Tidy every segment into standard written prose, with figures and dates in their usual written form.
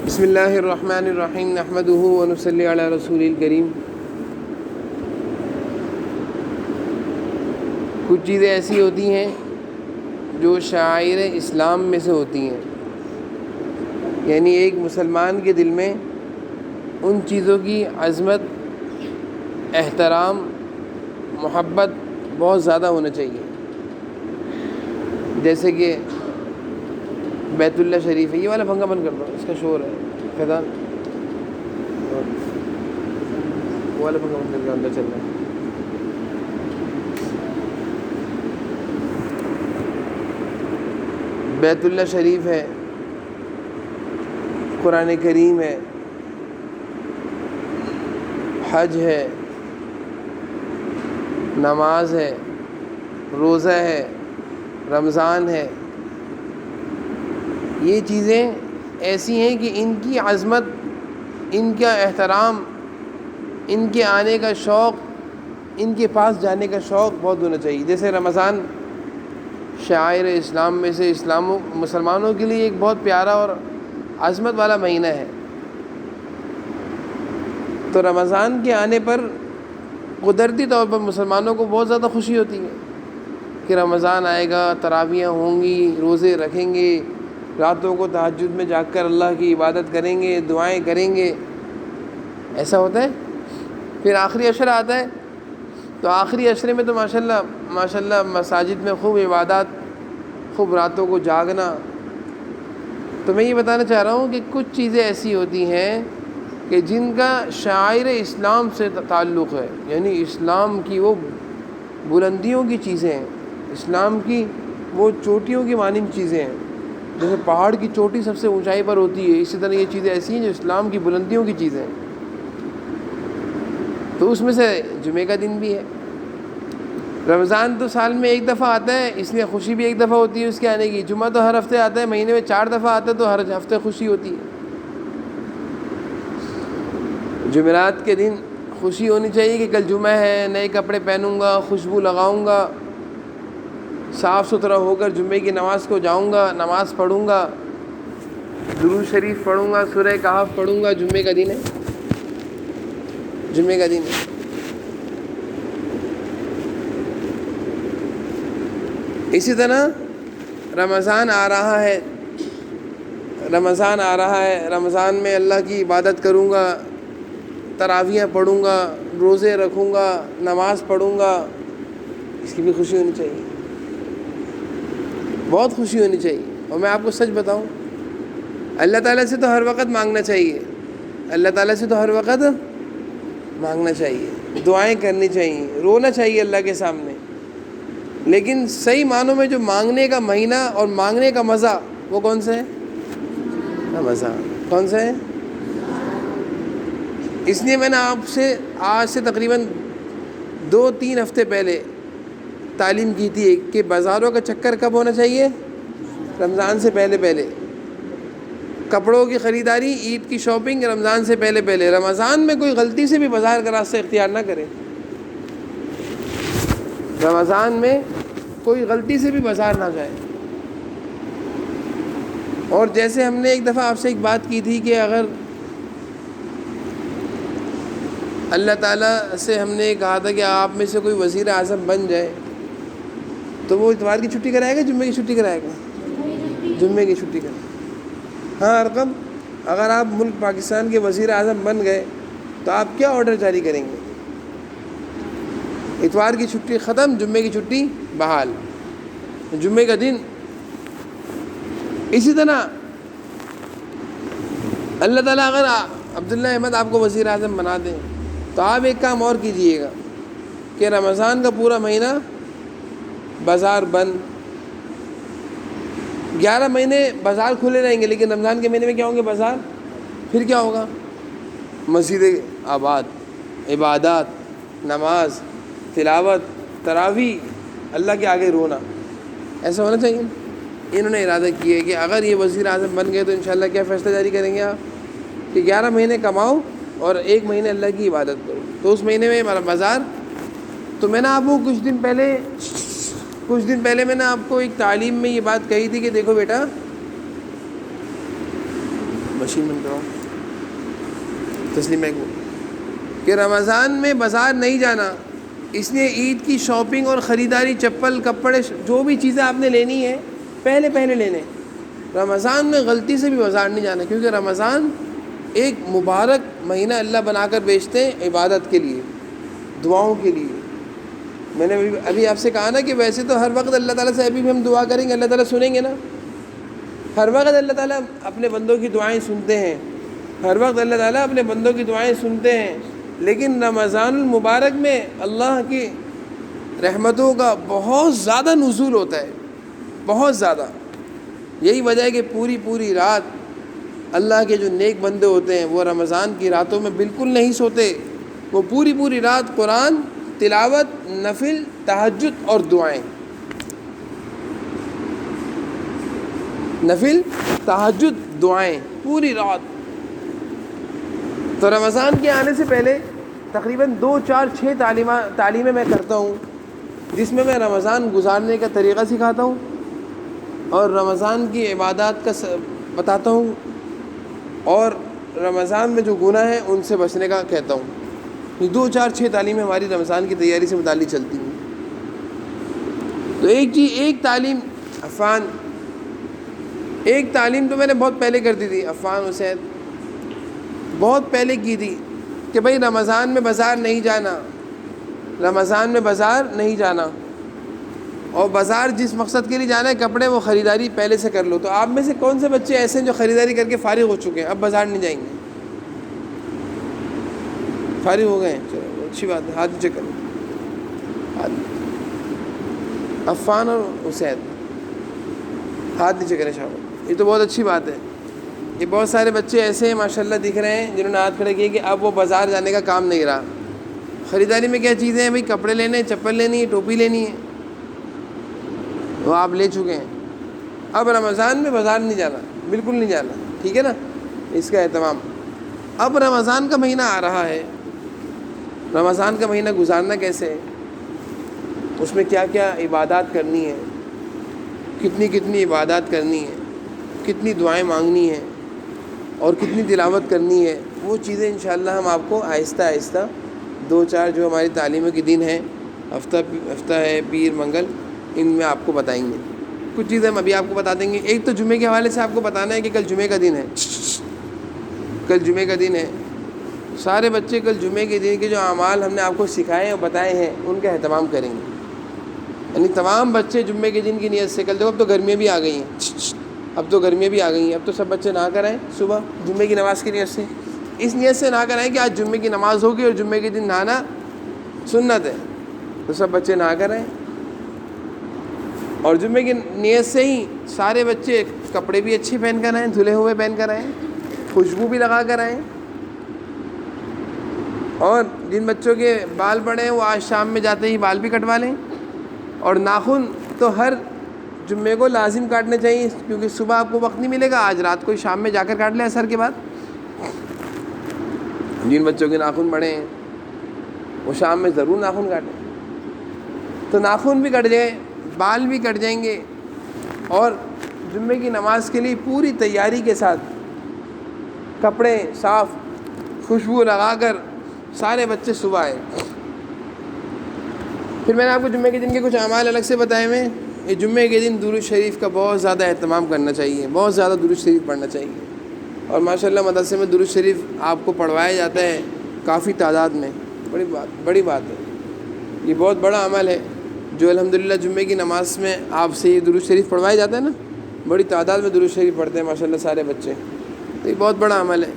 بسم اللہ الرحمن الرحیم نحمدہ ونصلی علی رسول الکریم۔ کچھ چیزیں ایسی ہوتی ہیں جو شعائر اسلام میں سے ہوتی ہیں، یعنی ایک مسلمان کے دل میں ان چیزوں کی عظمت، احترام، محبت بہت زیادہ ہونا چاہیے۔ جیسے کہ بیت اللہ شریف ہے، یہ والا پنکھا بند کر دو، اس کا شور ہے فیضان، وہ والا پنکھا بند کر کے اندر چل رہا ہے۔ بیت اللہ شریف ہے، قرآن کریم ہے، حج ہے، نماز ہے، روزہ ہے، رمضان ہے۔ یہ چیزیں ایسی ہیں کہ ان کی عظمت، ان کا احترام، ان کے آنے کا شوق، ان کے پاس جانے کا شوق بہت ہونا چاہیے۔ جیسے رمضان شعائر اسلام میں سے مسلمانوں کے لیے ایک بہت پیارا اور عظمت والا مہینہ ہے۔ تو رمضان کے آنے پر قدرتی طور پر مسلمانوں کو بہت زیادہ خوشی ہوتی ہے کہ رمضان آئے گا، تراویحیں ہوں گی، روزے رکھیں گے، راتوں کو تہجد میں جاگ کر اللہ کی عبادت کریں گے، دعائیں کریں گے۔ ایسا ہوتا ہے۔ پھر آخری عشرہ آتا ہے، تو آخری عشرے میں تو ماشاءاللہ مساجد میں خوب عبادات، خوب راتوں کو جاگنا۔ تو میں یہ بتانا چاہ رہا ہوں کہ کچھ چیزیں ایسی ہوتی ہیں کہ جن کا شعائر اسلام سے تعلق ہے، یعنی اسلام کی وہ بلندیوں کی چیزیں ہیں، اسلام کی وہ چوٹیوں کی مانند چیزیں ہیں۔ جیسے پہاڑ کی چوٹی سب سے اونچائی پر ہوتی ہے، اسی طرح یہ چیزیں ایسی ہیں جو اسلام کی بلندیوں کی چیزیں ہیں۔ تو اس میں سے جمعہ کا دن بھی ہے۔ رمضان تو سال میں ایک دفعہ آتا ہے، اس لیے خوشی بھی ایک دفعہ ہوتی ہے اس کے آنے کی۔ جمعہ تو ہر ہفتے آتا ہے، مہینے میں 4 دفعہ آتا ہے، تو ہر ہفتے خوشی ہوتی ہے۔ جمعرات کے دن خوشی ہونی چاہیے کہ کل جمعہ ہے، نئے کپڑے پہنوں گا، خوشبو لگاؤں گا، صاف ستھرا ہو کر جمعے کی نماز کو جاؤں گا، نماز پڑھوں گا، درود شریف پڑھوں گا، سورہ کہف پڑھوں گا۔ جمعے کا دن ہے، جمعے کا دن ہے۔ اسی طرح رمضان آ رہا ہے، رمضان میں اللہ کی عبادت کروں گا، تراویحیں پڑھوں گا، روزے رکھوں گا، نماز پڑھوں گا۔ اس کی بھی خوشی ہونی چاہیے، بہت خوشی ہونی چاہیے۔ اور میں آپ کو سچ بتاؤں، اللہ تعالیٰ سے تو ہر وقت مانگنا چاہیے، اللہ تعالیٰ سے تو ہر وقت مانگنا چاہیے، دعائیں کرنی چاہیے، رونا چاہیے اللہ کے سامنے۔ لیکن صحیح معنوں میں جو مانگنے کا مہینہ اور مانگنے کا مزہ، وہ کون سا ہے؟ رمضان۔ کون سا ہے؟ اس لیے میں نے آپ سے آج سے تقریباً 2-3 ہفتے پہلے تعلیم کی تھی کہ بازاروں کا چکر کب ہونا چاہیے؟ رمضان سے پہلے۔ کپڑوں کی خریداری، عید کی شاپنگ رمضان سے پہلے۔ رمضان میں کوئی غلطی سے بھی بازار کا راستہ اختیار نہ کرے، رمضان میں کوئی غلطی سے بھی بازار نہ جائے۔ اور جیسے ہم نے ایک دفعہ آپ سے ایک بات کی تھی کہ اگر اللہ تعالیٰ سے ہم نے کہا تھا کہ آپ میں سے کوئی وزیر اعظم بن جائے تو وہ اتوار کی چھٹی کرائے گا، جمعے کی چھٹی کرائے گا؟ جمعے کی چھٹی کرائے گا۔ ہاں ارقم، اگر آپ ملک پاکستان کے وزیر اعظم بن گئے تو آپ کیا آرڈر جاری کریں گے؟ اتوار کی چھٹی ختم، جمعے کی چھٹی بحال، جمعے کا دن۔ اسی طرح اللہ تعالیٰ اگر عبداللہ احمد آپ کو وزیر اعظم بنا دیں تو آپ ایک کام اور کیجئے گا کہ رمضان کا پورا مہینہ بازار بند، 11 مہینے بازار کھلے رہیں گے، لیکن رمضان کے مہینے میں کیا ہوں گے؟ بازار۔ پھر کیا ہوگا؟ مسجدیں آباد، عبادات، نماز، تلاوت، تراویح، اللہ کے آگے رونا۔ ایسا ہونا چاہیے۔ انہوں نے ارادہ کیا ہے کہ اگر یہ وزیر اعظم بن گئے تو انشاءاللہ کیا فیصلہ جاری کریں گے آپ کہ 11 مہینے کماؤ اور 1 مہینے اللہ کی عبادت کرو، تو اس مہینے میں ہمارا بازار۔ تو میں نے آپ کو کچھ دن پہلے میں نے آپ کو ایک تعلیم میں یہ بات کہی تھی کہ دیکھو بیٹا، مشین بند کراؤ تسلیم ہے کہ رمضان میں بازار نہیں جانا، اس لیے عید کی شاپنگ اور خریداری، چپل کپڑے جو بھی چیزیں آپ نے لینی ہے پہلے لینے۔ رمضان میں غلطی سے بھی بازار نہیں جانا، کیونکہ رمضان ایک مبارک مہینہ اللہ بنا کر بیچتے ہیں عبادت کے لیے، دعاؤں کے لیے۔ میں نے ابھی آپ سے کہا نا کہ ویسے تو ہر وقت اللہ تعالیٰ سے ابھی بھی ہم دعا کریں گے، اللہ تعالیٰ سنیں گے نا، ہر وقت اللہ تعالیٰ اپنے بندوں کی دعائیں سنتے ہیں، ہر وقت اللہ تعالیٰ اپنے بندوں کی دعائیں سنتے ہیں، لیکن رمضان المبارک میں اللہ کی رحمتوں کا بہت زیادہ نزول ہوتا ہے، بہت زیادہ۔ یہی وجہ ہے کہ پوری رات اللہ کے جو نیک بندے ہوتے ہیں وہ رمضان کی راتوں میں بالکل نہیں سوتے، وہ پوری رات قرآن تلاوت، نفل، تہجد اور دعائیں، نفل تہجد دعائیں پوری رات۔ تو رمضان کے آنے سے پہلے تقریباً 2 4 6 تعلیمیں میں کرتا ہوں، جس میں رمضان گزارنے کا طریقہ سکھاتا ہوں اور رمضان کی عبادات کا بتاتا ہوں، اور رمضان میں جو گناہ ہیں ان سے بچنے کا کہتا ہوں۔ 2 4 6 تعلیمیں ہماری رمضان کی تیاری سے متعلق چلتی ہیں۔ تو ایک تعلیم عفان، ایک تعلیم تو میں نے بہت پہلے کر دی تھی، عفان حسین بہت پہلے کی تھی کہ بھائی رمضان میں بازار نہیں جانا، رمضان میں بازار نہیں جانا، اور بازار جس مقصد کے لیے جانا ہے کپڑے وہ خریداری پہلے سے کر لو۔ تو آپ میں سے کون سے بچے ایسے ہیں جو خریداری کر کے فارغ ہو چکے ہیں، اب بازار نہیں جائیں گے؟ فارغ ہو گئے ہیں، چلو اچھی بات ہے، ہاتھ نیچے کرو۔ عفان اور حسین ہاتھ نیچے کریں شاہ، یہ تو بہت اچھی بات ہے۔ یہ بہت سارے بچے ایسے ہیں ماشاءاللہ دکھ رہے ہیں جنہوں نے ہاتھ کھڑے کیے کہ اب وہ بازار جانے کا کام نہیں رہا۔ خریداری میں کیا چیزیں ہیں بھائی؟ کپڑے لینے، چپل لینی ہے، ٹوپی لینی ہے، وہ آپ لے چکے ہیں۔ اب رمضان میں بازار نہیں جانا، بالکل نہیں جانا، ٹھیک ہے نا، اس کا اہتمام۔ اب رمضان کا مہینہ آ رہا ہے، رمضان کا مہینہ گزارنا کیسے ہے، اس میں کیا کیا عبادات کرنی ہے، کتنی عبادات کرنی ہے، کتنی دعائیں مانگنی ہیں اور کتنی تلاوت کرنی ہے، وہ چیزیں انشاءاللہ ہم آپ کو آہستہ آہستہ 2 4 جو ہماری تعلیموں کے دن ہیں، ہفتہ ہے، پیر منگل، ان میں آپ کو بتائیں گے۔ کچھ چیزیں ہم ابھی آپ کو بتا دیں گے۔ ایک تو جمعے کے حوالے سے آپ کو بتانا ہے کہ کل جمعے کا دن ہے، کل جمعے کا دن ہے۔ سارے بچے کل جمعے کے دن کے جو اعمال ہم نے آپ کو سکھائے اور بتائے ہیں ان کا اہتمام کریں گے، یعنی تمام بچے جمعے کے دن کی نیت سے کل۔ دیکھو اب تو گرمیاں بھی آ گئی ہیں، اب تو سب بچے نہا کر آئیں صبح جمعے کی نماز کی نیت سے، اس نیت سے نہا کر آئیں کہ آج جمعے کی نماز ہوگی اور جمعے کے دن نہانا سنت ہے، تو سب بچے نہا کر آئیں، اور جمعے کی نیت سے ہی سارے بچے کپڑے بھی اچھے پہن کر آئیں، دھلے ہوئے پہن کر آئیں، خوشبو بھی لگا کر آئیں، اور جن بچوں کے بال بڑے ہیں وہ آج شام میں جاتے ہی بال بھی کٹوا لیں، اور ناخن تو ہر جمعے کو لازم کاٹنے چاہیے، کیونکہ صبح آپ کو وقت نہیں ملے گا، آج رات کو شام میں جا کر کاٹ لیں عصر کے بعد۔ جن بچوں کے ناخن بڑے ہیں وہ شام میں ضرور ناخن کاٹیں، تو ناخن بھی کٹ جائیں، بال بھی کٹ جائیں گے، اور جمعے کی نماز کے لیے پوری تیاری کے ساتھ کپڑے صاف، خوشبو لگا کر سارے بچے صبح آئے۔ پھر میں نے آپ کو جمعے کے دن کے کچھ اعمال الگ سے بتائے ہوئے ہیں۔ یہ جمعے کے دن درود شریف کا بہت زیادہ اہتمام کرنا چاہیے، بہت زیادہ درود شریف پڑھنا چاہیے، اور ماشاءاللہ مدرسے میں درود شریف آپ کو پڑھوایا جاتا ہے کافی تعداد میں، بڑی بات ہے، یہ بہت بڑا عمل ہے جو الحمدللہ جمعے کی نماز میں آپ سے یہ درود شریف پڑھوایا جاتا ہے نا، بڑی تعداد میں درود شریف پڑھتے ہیں ماشاءاللہ سارے بچے، تو یہ بہت بڑا عمل ہے۔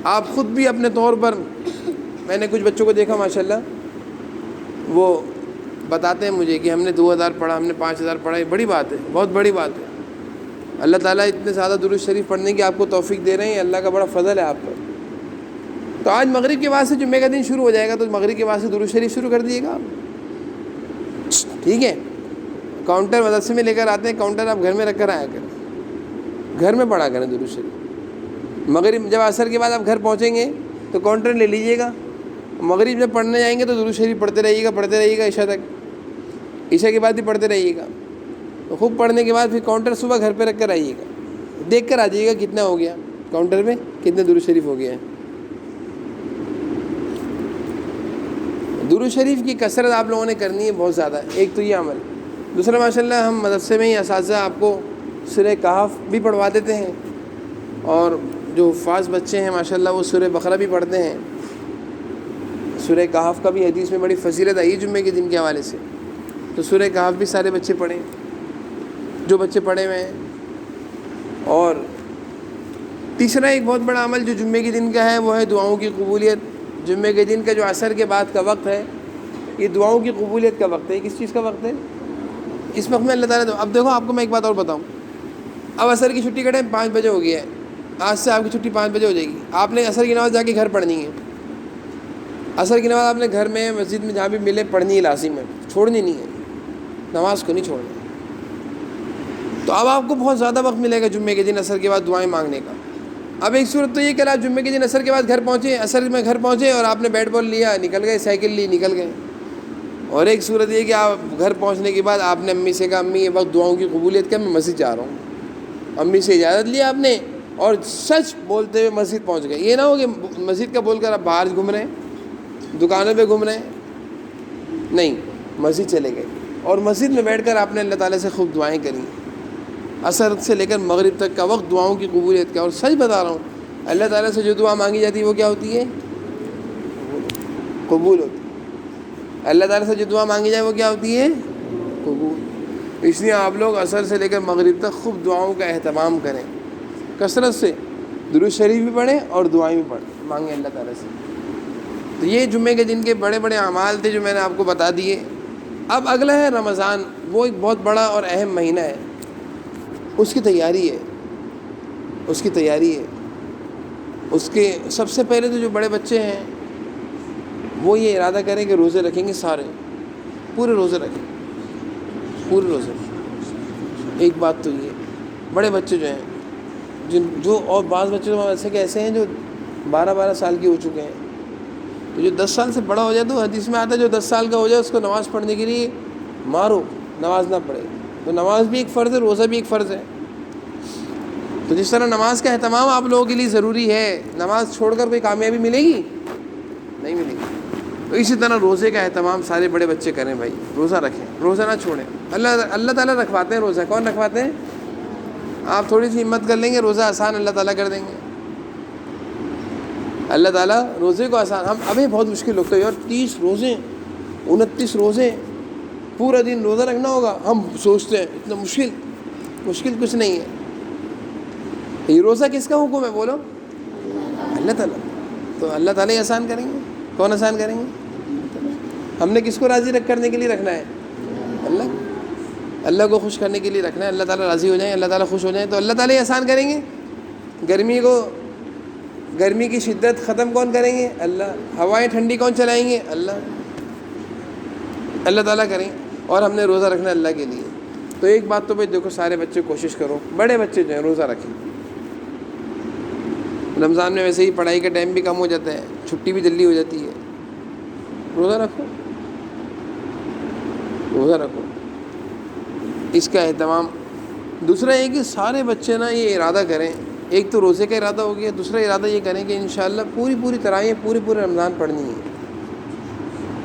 آپ خود بھی اپنے طور پر، میں نے کچھ بچوں کو دیکھا ماشاءاللہ وہ بتاتے ہیں مجھے کہ ہم نے 2000 پڑھا، ہم نے 5000 پڑھا، یہ بڑی بات ہے، بہت بڑی بات ہے۔ اللہ تعالیٰ اتنے زیادہ درود شریف پڑھنے کی آپ کو توفیق دے رہے ہیں، اللہ کا بڑا فضل ہے آپ پر۔ تو آج مغرب کے بعد سے جمعے کا دن شروع ہو جائے گا، تو مغرب کے بعد سے درود شریف شروع کر دیے گا آپ، ٹھیک ہے؟ کاؤنٹر مدرسے میں لے کر آتے ہیں، کاؤنٹر آپ گھر میں رکھ کر آیا کریں، گھر میں پڑھا کریں درود شریف۔ مغرب جب عصر کے بعد آپ گھر پہنچیں گے تو کاؤنٹر لے لیجیے گا، مغرب جب پڑھنے جائیں گے تو درود شریف پڑھتے رہیے گا عشاء تک، عشاء کے بعد بھی پڑھتے رہیے گا، تو خوب پڑھنے کے بعد پھر کاؤنٹر صبح گھر پہ رکھ کر آئیے گا، دیکھ کر آ جائیے گا کتنا ہو گیا، کاؤنٹر پہ کتنے درود شریف ہو گیا ہے؟ درود شریف کی کثرت آپ لوگوں نے کرنی ہے بہت زیادہ. ایک تو یہ عمل. دوسرا ماشاء اللہ ہم مدرسے میں ہی اساتذہ آپ کو سورہ کہف بھی پڑھوا دیتے ہیں، اور جو حفاظ بچے ہیں ماشاء اللہ وہ سورہ بقرہ بھی پڑھتے ہیں. سورہ کہف کا بھی حدیث میں بڑی فضیلت آئی جمعے کے دن کے حوالے سے، تو سورہ کہف بھی سارے بچے پڑھیں جو بچے پڑھے ہوئے ہیں. اور تیسرا ایک بہت بڑا عمل جو جمعے کے دن کا ہے وہ ہے دعاؤں کی قبولیت. جمعے کے دن کا جو عصر کے بعد کا وقت ہے یہ دعاؤں کی قبولیت کا وقت ہے. کس چیز کا وقت ہے؟ اس وقت میں اللہ تعالیٰ. اب دیکھو آپ کو میں ایک بات اور بتاؤں. اب عصر کی چھٹی کا ٹائم 5 بجے ہو گیا ہے. آج سے آپ کی چھٹی 5 بجے ہو جائے گی. آپ نے عصر کی نماز جا کے گھر پڑھنی ہے. عصر کی نماز آپ نے گھر میں مسجد میں جہاں بھی ملے پڑھنی ہے، لازم ہے، چھوڑنی نہیں ہے، نماز کو نہیں چھوڑنا. تو اب آپ کو بہت زیادہ وقت ملے گا جمعے کے دن عصر کے بعد دعائیں مانگنے کا. اب ایک صورت تو یہ کہ آپ جمعے کے دن عصر کے بعد گھر پہنچے، عصر میں گھر پہنچے اور آپ نے بیٹ بال لیا نکل گئے، سائیکل لی نکل گئے. اور ایک صورت یہ کہ آپ گھر پہنچنے کے بعد آپ نے امی سے کہا امی یہ وقت دعاؤں کی قبولیت کا میں مسجد جا رہا ہوں. امی سے اجازت لیا آپ نے اور سچ بولتے ہوئے مسجد پہنچ گئے. یہ نہ ہو کہ مسجد کا بول کر آپ باہر گھوم رہے ہیں، دکانوں پہ گھوم رہے ہیں. نہیں، مسجد چلے گئے اور مسجد میں بیٹھ کر آپ نے اللہ تعالیٰ سے خوب دعائیں کریں. عصر سے لے کر مغرب تک کا وقت دعاؤں کی قبولیت کا. اور سچ بتا رہا ہوں اللہ تعالیٰ سے جو دعا مانگی جاتی ہے وہ کیا ہوتی ہے؟ قبول ہوتی ہے. اللہ تعالیٰ سے جو دعا مانگی جائے وہ کیا ہوتی ہے؟ قبول. اس لیے آپ لوگ عصر سے لے کر مغرب تک خوب دعاؤں کا اہتمام کریں، کثرت سے درود شریف بھی پڑھیں اور دعائیں بھی پڑھیں، مانگیں اللہ تعالیٰ سے. تو یہ جمعے کے دن کے بڑے بڑے اعمال تھے جو میں نے آپ کو بتا دیے. اب اگلا ہے رمضان. وہ ایک بہت بڑا اور اہم مہینہ ہے. اس کی تیاری ہے، اس کی تیاری ہے. اس کے سب سے پہلے تو جو بڑے بچے ہیں وہ یہ ارادہ کریں کہ روزے رکھیں گے، سارے پورے روزے رکھیں، پورے روزے. ایک بات تو یہ بڑے بچے جو ہیں اور بعض بچے تو ایسے کہ ایسے ہیں جو 12 سال کے ہو چکے ہیں. تو جو 10 سال سے بڑا ہو جائے تو حدیث میں آتا ہے جو 10 سال کا ہو جائے اس کو نماز پڑھنے کے لیے مارو، نماز نہ پڑھے. تو نماز بھی ایک فرض ہے، روزہ بھی ایک فرض ہے. تو جس طرح نماز کا اہتمام آپ لوگوں کے لیے ضروری ہے، نماز چھوڑ کر کوئی کامیابی ملے گی؟ نہیں ملے گی. تو اسی طرح روزے کا اہتمام سارے بڑے بچے کریں بھائی. روزہ رکھیں، روزہ نہ چھوڑیں. اللہ تعالیٰ رکھواتے ہیں روزہ. کون رکھواتے ہیں؟ آپ تھوڑی سی ہمت کر لیں گے روزہ آسان اللہ تعالیٰ کر دیں گے. اللہ تعالیٰ روزے کو آسان. ہم ابھی بہت مشکل لگتا ہے یار 30 روزے 29 روزے پورا دن روزہ رکھنا ہوگا. ہم سوچتے ہیں اتنا مشکل کچھ نہیں ہے. یہ روزہ کس کا حکم ہے بولو؟ اللہ تعالیٰ. تو اللہ تعالیٰ ہی آسان کریں گے. کون آسان کریں گے؟ ہم نے کس کو راضی کرنے کے لیے رکھنا ہے؟ اللہ کو خوش کرنے کے لیے رکھنا ہے. اللہ تعالیٰ راضی ہو جائیں، اللہ تعالیٰ خوش ہو جائیں تو اللہ تعالیٰ ہی آسان کریں گے. گرمی کی شدت ختم کون کریں گے؟ اللہ. ہوائیں ٹھنڈی کون چلائیں گے؟ اللہ تعالیٰ کریں. اور ہم نے روزہ رکھنا ہے اللہ کے لیے. تو ایک بات تو بھائی دیکھو سارے بچے کوشش کرو، بڑے بچے جو ہیں روزہ رکھیں. رمضان میں ویسے ہی پڑھائی کا ٹائم بھی کم ہو جاتا ہے، چھٹی بھی جلدی ہو جاتی ہے. روزہ رکھو، روزہ رکھو. اس کا اہتمام. دوسرا یہ کہ سارے بچے نا یہ ارادہ کریں. ایک تو روزے کا ارادہ ہو گیا، دوسرا ارادہ یہ کریں کہ انشاءاللہ پوری تراویح پورے رمضان پڑھنی ہے.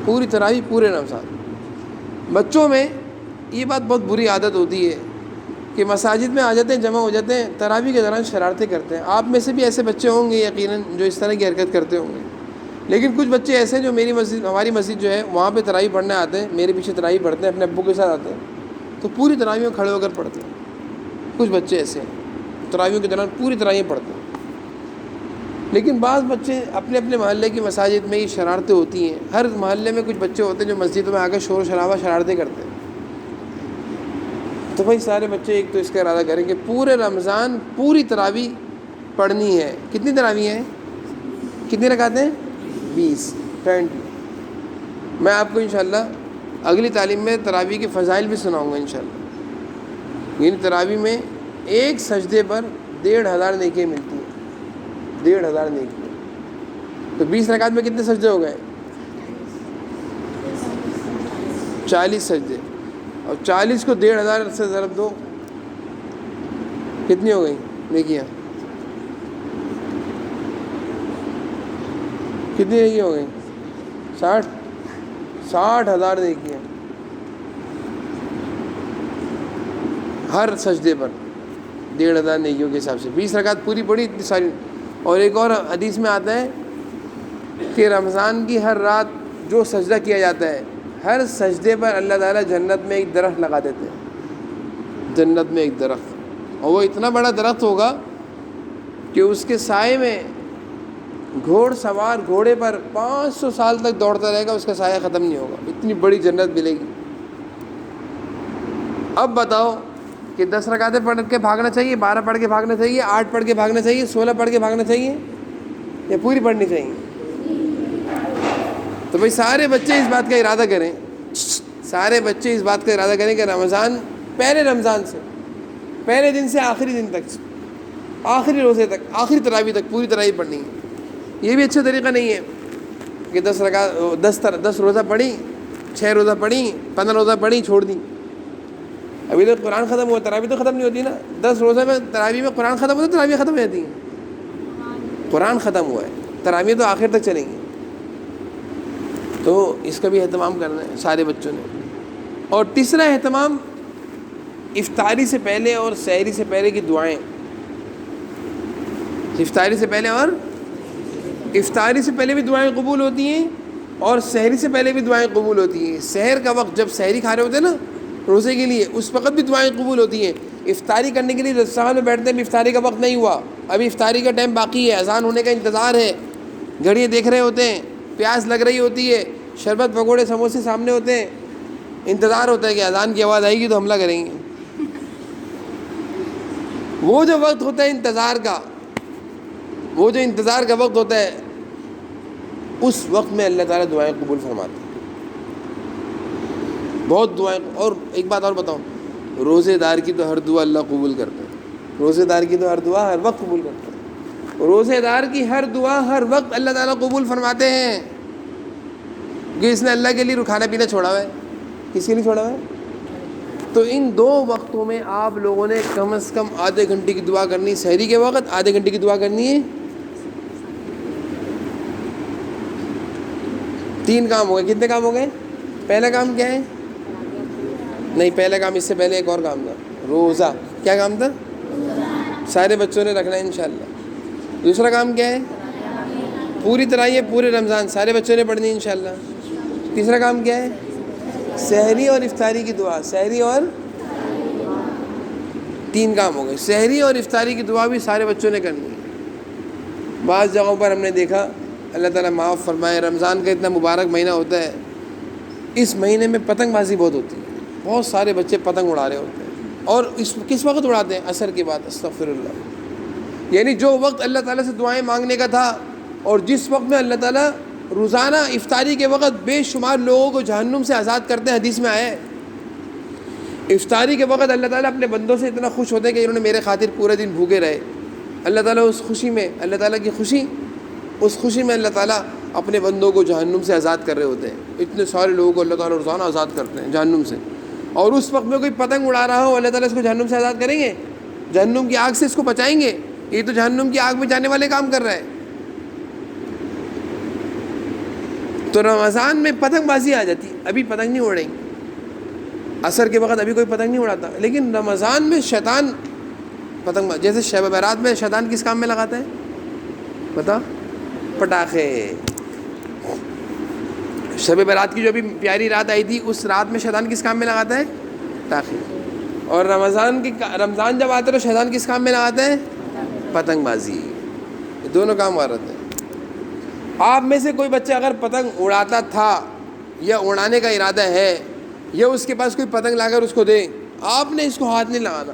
پوری تراویح پورے رمضان. بچوں میں یہ بات بہت بری عادت ہوتی ہے کہ مساجد میں آ جاتے ہیں، جمع ہو جاتے ہیں، تراویح کے دوران شرارتیں کرتے ہیں. آپ میں سے بھی ایسے بچے ہوں گے یقیناً جو اس طرح کی حرکت کرتے ہوں گے. لیکن کچھ بچے ایسے جو ہماری مسجد جو ہے وہاں پہ تراویح پڑھنے آتے ہیں، میرے پیچھے تراویح پڑھتے ہیں، اپنے ابو کے ساتھ آتے ہیں تو پوری تراویح میں کھڑے ہو کر پڑھتے ہیں. کچھ بچے ایسے ہیں تراویح کے دوران پوری تراویح پڑھتے ہیں. لیکن بعض بچے اپنے محلے کی مساجد میں یہ شرارتیں ہوتی ہیں. ہر محلے میں کچھ بچے ہوتے ہیں جو مسجد میں آ کر شور و شرابہ شرارتیں کرتے ہیں. تو بھائی سارے بچے ایک تو اس کا ارادہ کریں کہ پورے رمضان پوری تراویح پڑھنی ہے. کتنی تراویح ہیں؟ کتنی رکعتیں ہیں؟ 20. میں آپ کو انشاءاللہ اگلی تعلیم میں تراویح کے فضائل بھی سناؤں گا انشاءاللہ. یعنی تراویح میں ایک سجدے پر 1500 نیکیاں ملتی ہیں. 1500 نیکیاں. تو 20 رکعت میں کتنے سجدے ہو گئے؟ 40 سجدے. اور 40 کو 1500 سے ضرب دو، کتنی ہو گئی نیکیاں؟ کتنی نیکی ہو گئی؟ 60,000 نیکی ہیں ہر سجدے پر، 1,500 نیکیوں کے حساب سے 20 رکعت پوری پڑی اتنی ساری. اور ایک اور حدیث میں آتا ہے کہ رمضان کی ہر رات جو سجدہ کیا جاتا ہے، ہر سجدے پر اللہ تعالیٰ جنت میں ایک درخت لگا دیتے ہیں، جنت میں ایک درخت، اور وہ اتنا بڑا درخت ہوگا کہ اس کے سائے میں گھوڑ سوار گھوڑے پر 500 سال تک دوڑتا رہے گا، اس کا سایہ ختم نہیں ہوگا، اتنی بڑی جنت ملے گی. اب بتاؤ کہ 10 رکعتیں پڑھ کے بھاگنا چاہیے، 12 پڑھ کے بھاگنا چاہیے، 8 پڑھ کے بھاگنا چاہیے، 16 پڑھ کے بھاگنا چاہیے، یا پوری پڑھنی چاہیے؟ تو بھائی سارے بچے اس بات کا ارادہ کریں، سارے بچے اس بات کا ارادہ کریں کہ رمضان، پہلے رمضان سے، پہلے دن سے آخری دن تک، آخری روزے تک، آخری تراویح تک پوری تراویح پڑھنی ہے. یہ بھی اچھا طریقہ نہیں ہے کہ 10 روزہ پڑھی، 6 روزہ پڑھی، 15 روزہ پڑھی، چھوڑ دی. ابھی تو قرآن ختم ہوا، تراویح تو ختم نہیں ہوتی نا. 10 روزہ میں تراویح میں قرآن ختم ہوتا ہے، تراویح ختم ہو جاتی ہیں. قرآن ختم ہوا ہے، تراویح تو آخر تک چلیں گی. تو اس کا بھی اہتمام کرنا ہے سارے بچوں نے. اور تیسرا اہتمام، افطاری سے پہلے اور سحری سے پہلے کی دعائیں. افطاری سے پہلے اور افطاری سے پہلے بھی دعائیں قبول ہوتی ہیں، اور سحری سے پہلے بھی دعائیں قبول ہوتی ہیں. سحر کا وقت جب سحری کھا رہے ہوتے ہیں نا روزے کے لیے، اس وقت بھی دعائیں قبول ہوتی ہیں. افطاری کرنے کے لیے رستاخان میں بیٹھتے ہیں، افطاری کا وقت نہیں ہوا، ابھی افطاری کا ٹائم باقی ہے، اذان ہونے کا انتظار ہے، گھڑیاں دیکھ رہے ہوتے ہیں، پیاس لگ رہی ہوتی ہے، شربت پکوڑے سموسے سامنے ہوتے ہیں، انتظار ہوتا ہے کہ اذان کی آواز آئے گی تو حملہ کریں گے. وہ جو وقت ہوتا ہے انتظار کا، وہ جو انتظار کا وقت ہوتا ہے، اس وقت میں اللہ تعالیٰ دعائیں قبول فرماتے ہیں، بہت دعائیں. اور ایک بات اور بتاؤں، روزے دار کی تو ہر دعا اللہ قبول کرتا ہے. روزے دار کی تو ہر دعا ہر وقت قبول کرتا ہے. روزے دار کی ہر دعا ہر وقت اللہ تعالیٰ قبول فرماتے ہیں، کہ اس نے اللہ کے لیے کھانا پینا چھوڑا ہوا ہے. کس کے لیے چھوڑا ہوا ہے؟ تو ان 2 وقتوں میں آپ لوگوں نے کم از کم آدھے گھنٹے کی دعا کرنی. سحری کے وقت آدھے گھنٹے کی دعا کرنی ہے. 3 کام ہو گئے. کتنے کام ہو گئے؟ پہلا کام کیا ہے؟ نہیں، پہلا کام اس سے پہلے ایک اور کام تھا، روزہ. کیا کام تھا؟ سارے بچوں نے رکھنا ہے انشاءاللہ. دوسرا کام کیا ہے؟ پوری تراویح پورے رمضان سارے بچوں نے پڑھنی ہے انشاءاللہ. تیسرا کام کیا ہے؟ سحری اور افطاری کی دعا. سحری اور 3 کام ہو گئے. سحری اور افطاری کی دعا بھی سارے بچوں نے کرنی ہے. بعض جگہوں پر ہم نے دیکھا، اللہ تعالیٰ معاف فرمائے، رمضان کا اتنا مبارک مہینہ ہوتا ہے، اس مہینے میں پتنگ بازی بہت ہوتی ہے. بہت سارے بچے پتنگ اڑا رہے ہوتے ہیں. اور کس وقت اڑاتے ہیں؟ عصر کے بعد. استغفر اللہ. یعنی جو وقت اللہ تعالیٰ سے دعائیں مانگنے کا تھا، اور جس وقت میں اللہ تعالیٰ روزانہ افطاری کے وقت بے شمار لوگوں کو جہنم سے آزاد کرتے ہیں، حدیث میں آیا ہے. افطاری کے وقت اللہ تعالیٰ اپنے بندوں سے اتنا خوش ہوتے ہیں کہ انہوں نے میرے خاطر پورے دن بھوکے رہے. اللہ تعالیٰ اس خوشی میں، اللہ تعالیٰ کی خوشی، اس خوشی میں اللہ تعالیٰ اپنے بندوں کو جہنم سے آزاد کر رہے ہوتے ہیں. اتنے سارے لوگوں کو اللہ تعالیٰ روزانہ آزاد کرتے ہیں جہنم سے. اور اس وقت میں کوئی پتنگ اڑا رہا ہو، اللہ تعالیٰ اس کو جہنم سے آزاد کریں گے؟ جہنم کی آگ سے اس کو بچائیں گے؟ یہ تو جہنم کی آگ میں جانے والے کام کر رہا ہے. تو رمضان میں پتنگ بازی آ جاتی. ابھی پتنگ نہیں اڑیں گے عصر کے وقت، ابھی کوئی پتنگ نہیں اڑاتا. لیکن رمضان میں شیطان پتنگ جیسے شب برات میں شیطان کس کام میں لگاتا ہے؟ بتا. پٹاخے. شب برات کی جو بھی پیاری رات آئی تھی، اس رات میں شیطان کس کام میں لگاتا ہے؟ پٹاخے. اور رمضان جب آتا ہے تو شیطان کس کام میں لگاتا ہے؟ پتنگ بازی. یہ دونوں کام آ رہتے ہیں. آپ میں سے کوئی بچہ اگر پتنگ اڑاتا تھا یا اڑانے کا ارادہ ہے، یا اس کے پاس کوئی پتنگ لا کر اس کو دے، آپ نے اس کو ہاتھ نہیں لگانا.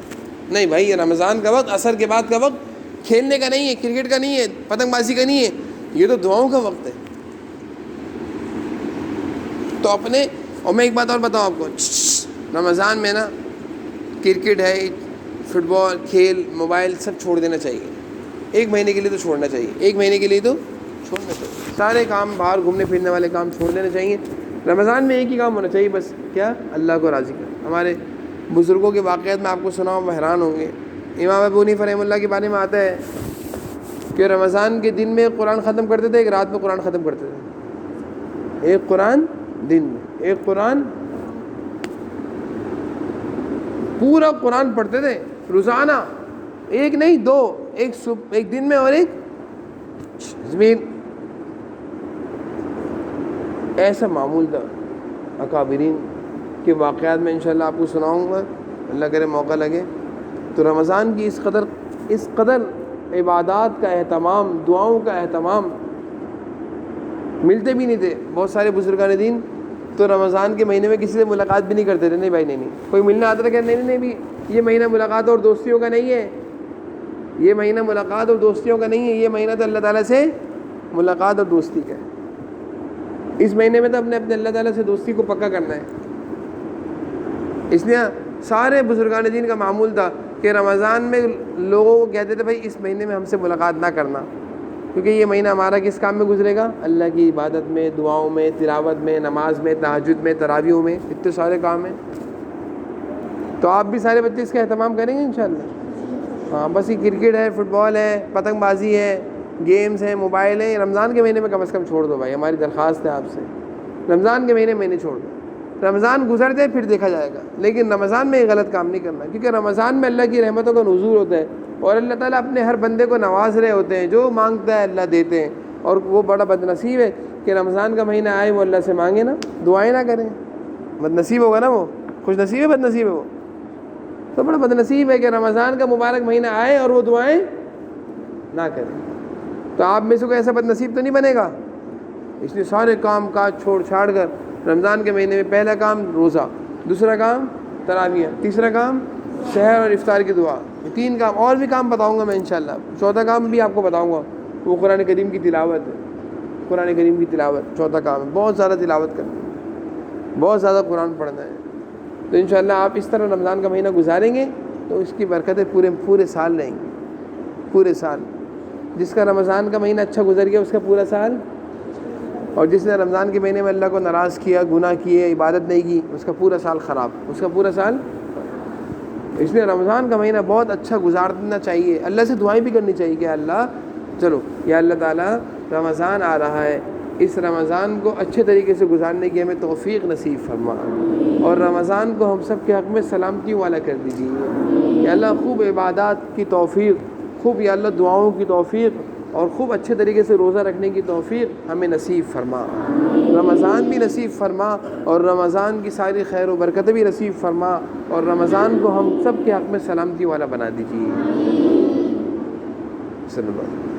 نہیں بھائی، یہ رمضان کا وقت، عصر کے بعد کا وقت کھیلنے کا نہیں ہے، کرکٹ کا نہیں ہے، پتنگ بازی کا نہیں ہے، یہ تو دعاؤں کا وقت ہے. تو اپنے، اور میں ایک بات اور بتاؤں آپ کو، رمضان میں نا کرکٹ ہے، فٹ بال، کھیل، موبائل سب چھوڑ دینا چاہیے. 1 مہینے کے لیے تو چھوڑنا چاہیے. 1 مہینے کے لیے تو چھوڑنا چاہیے. سارے کام، باہر گھومنے پھرنے والے کام چھوڑ دینا چاہیے. رمضان میں ایک ہی کام ہونا چاہیے بس، کیا؟ اللہ کو راضی کرنا. ہمارے بزرگوں کے واقعات میں آپ کو سناؤں، وہ حیران ہوں گے. امام ابو حنیفہ رحمہ اللہ کے بارے میں آتا ہے کہ رمضان کے دن میں قرآن ختم کرتے تھے، ایک رات میں قرآن ختم کرتے تھے، ایک قرآن دن میں، ایک قرآن پورا قرآن پڑھتے تھے روزانہ، ایک نہیں دو، ایک دن میں اور ایک زمین. ایسا معمول تھا اکابرین کے واقعات میں انشاءاللہ آپ کو سناؤں گا، اللہ کرے موقع لگے تو. رمضان کی اس قدر عبادات کا اہتمام، دعاؤں کا اہتمام، ملتے بھی نہیں تھے. بہت سارے بزرگان دین تو رمضان کے مہینے میں کسی سے ملاقات بھی نہیں کرتے تھے. نہیں بھائی نہیں، کوئی ملنا آتا تھا کہ نہیں بھی یہ مہینہ ملاقات اور دوستیوں کا نہیں ہے، یہ مہینہ ملاقات اور دوستیوں کا نہیں ہے، یہ مہینہ تو اللہ تعالیٰ سے ملاقات اور دوستی کا ہے. اس مہینے میں تو اپنے اللہ تعالیٰ سے دوستی کو پکا کرنا ہے. اس لیے سارے بزرگان دین کا معمول تھا کہ رمضان میں لوگوں کو کہتے تھے بھائی اس مہینے میں ہم سے ملاقات نہ کرنا، کیونکہ یہ مہینہ ہمارا کس کام میں گزرے گا؟ اللہ کی عبادت میں، دعاؤں میں، تلاوت میں، نماز میں، تہجد میں، تراویحوں میں، اتنے سارے کام ہیں. تو آپ بھی سارے بچے اس کا اہتمام کریں گے انشاءاللہ. ہاں بس یہ کرکٹ ہے، فٹ بال ہے، پتنگ بازی ہے، گیمز ہیں، موبائل ہیں، رمضان کے مہینے میں کم از کم چھوڑ دو بھائی. ہماری درخواست ہے آپ سے، رمضان کے مہینے میں چھوڑ دو. رمضان گزر جائے پھر دیکھا جائے گا، لیکن رمضان میں یہ غلط کام نہیں کرنا، کیونکہ رمضان میں اللہ کی رحمتوں کا نزول ہوتا ہے اور اللہ تعالیٰ اپنے ہر بندے کو نواز رہے ہوتے ہیں. جو مانگتا ہے اللہ دیتے ہیں. اور وہ بڑا بد نصیب ہے کہ رمضان کا مہینہ آئے وہ اللہ سے مانگے نا، دعائیں نہ کریں. بد نصیب ہوگا نا وہ، خوش نصیب ہے بد نصیب ہے وہ؟ تو بڑا بد نصیب ہے کہ رمضان کا مبارک مہینہ آئے اور وہ دعائیں نہ کریں. تو آپ میں سے کوئی ایسا بد نصیب تو نہیں بنے گا. اس لیے سارے کام کاج چھوڑ چھاڑ کر رمضان کے مہینے میں پہلا کام روزہ، دوسرا کام تراویح، تیسرا کام سحر اور افطار کی دعا. یہ 3 کام، اور بھی کام بتاؤں گا میں انشاءاللہ. چوتھا کام بھی آپ کو بتاؤں گا، وہ قرآن کریم کی تلاوت ہے. قرآن کریم کی تلاوت چوتھا کام ہے. بہت زیادہ تلاوت کرنی ہے، بہت زیادہ قرآن پڑھنا ہے. تو انشاءاللہ آپ اس طرح رمضان کا مہینہ گزاریں گے تو اس کی برکتیں پورے سال رہیں گی. پورے سال جس کا رمضان کا مہینہ اچھا گزر گیا اس کا پورا سال، اور جس نے رمضان کے مہینے میں اللہ کو ناراض کیا، گناہ کیے، عبادت نہیں کی، اس کا پورا سال خراب، اس کا پورا سال. اس لیے رمضان کا مہینہ بہت اچھا گزارنا چاہیے. اللہ سے دعائیں بھی کرنی چاہیے کہ اللہ چلو یا اللہ تعالیٰ رمضان آ رہا ہے، اس رمضان کو اچھے طریقے سے گزارنے کی ہمیں توفیق نصیب فرما، اور رمضان کو ہم سب کے حق میں سلامتی والا کر دیجیے. یا اللہ خوب عبادات کی توفیق، خوب یا اللہ دعاؤں کی توفیق، اور خوب اچھے طریقے سے روزہ رکھنے کی توفیق ہمیں نصیب فرما. رمضان بھی نصیب فرما اور رمضان کی ساری خیر و برکتیں بھی نصیب فرما، اور رمضان کو ہم سب کے حق میں سلامتی والا بنا دیجیے. صلی اللہ علیہ وسلم.